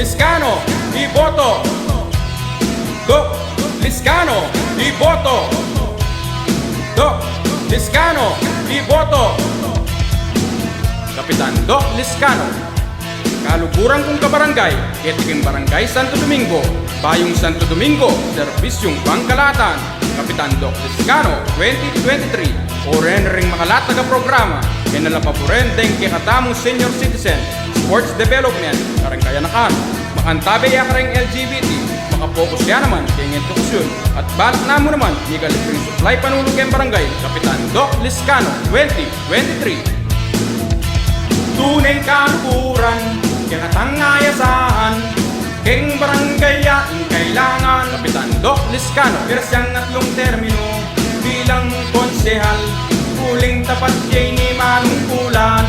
Liscano, iboto. Doc Liscano, iboto. Doc Liscano, iboto. Kapitan Doc Liscano, kaluguran kong kabarangay, Etiquing Barangay Santo Domingo, Bayong Santo Domingo, Serbisyong Pangkalatan. Kapitan Doc Liscano, 2023, oren ring makalataga programa, kinalapapuren deng kikatamong senior citizen, sports development, karangkayanakan, makantabe ya karang LGBT, makapokus ya naman kay edukasyon, at balat namo naman, migalipring supply panulog ng barangay, Kapitan Doc Liscano, 2023. Tunay kalukuran, kinatangayasahan, keng barangay yaing kailangan. Kapitan Doc Liscano, versiyang atlong termino, bilang konsehal, huling tapat yay ni manungkulan.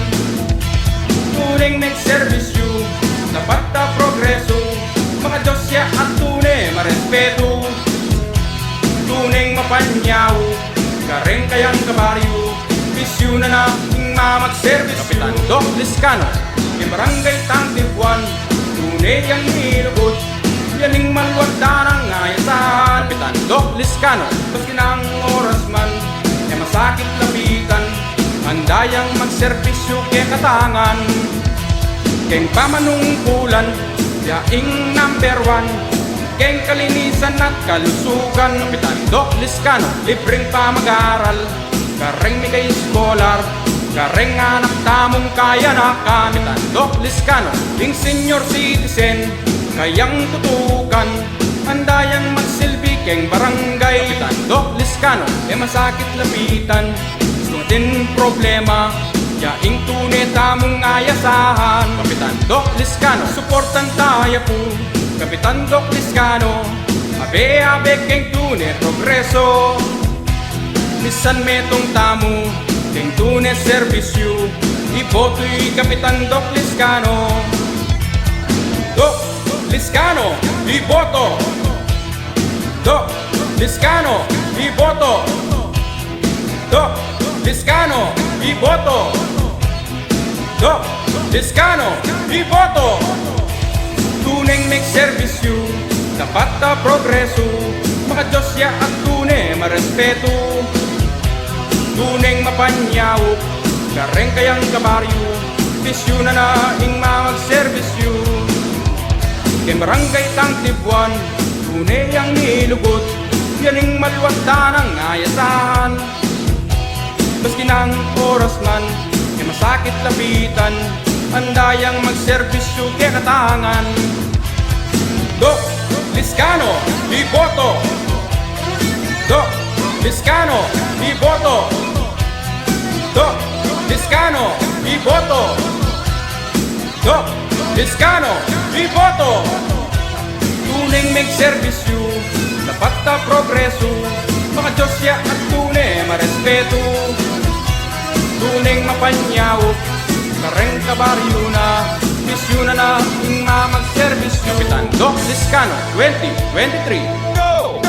Tunay nagservisyo, tapat na progreso, mga Diyos ya at tunay marespeto. Tunay mapanyaw, kareng kayang kabaryo, bisyo na nating mamagservisyo. Kapitan Doc Liscano, yung barangay Tangtibuan, tunay ang nilugod, yaning malwagda ng ayasan. Kapitan Doc Liscano, baski ng oras man, ya masakit lapitan, handayang magservisyo kay katangan. Keng pamanungkulan, yaing number 1, keng kalinisan at kalusugan. Kapitan Doc Liscano, libreng pamag-aral, kareng mi kay scholar, kareng anak tamong kayanakan. Kapitan Doc Liscano, ding senior citizen, kayang tutukan, handayang magsilbi keng barangay. Kapitan Doc Liscano, masakit lapitan, gustutin problema, yaing tunay tamong ayasahan. Kapitan Doc Liscano, suportan tayo po, Kapitan Doc Liscano, abe-abe keng tunay progreso. Misan metong tamo, keng tunay servisyo, iboto'y Kapitan Doc Liscano. Doc Liscano, iboto. Doc Liscano, iboto. Doc Liscano, iboto. Doc Liscano, iboto. Tuneng nagservisyo, tapat na progreso, mga Diyos ya at tunay marespeto. Tuneng mapanyaw, kareng kayang kabaryo, bisyo na naing mamagservisyo. Kay barangay Tangtibuan, tunay ang nilugod, yaning maluwagda ng ayasan. Baski ng oras man, kay masakit lapitan, handayang magservisyo kay katangan. Doc Liscano, iboto. Doc Liscano, iboto. Doc Liscano, iboto. Doc Liscano, iboto. Tuneng magservisyo, dapat na progreso, mga Diyos ya at tunay marespeto. Tuneng mapanyaw, kareng kabaryo na, bisyo na nating mamagservisyo. Kapitan Doc Liscano, 2023. Go!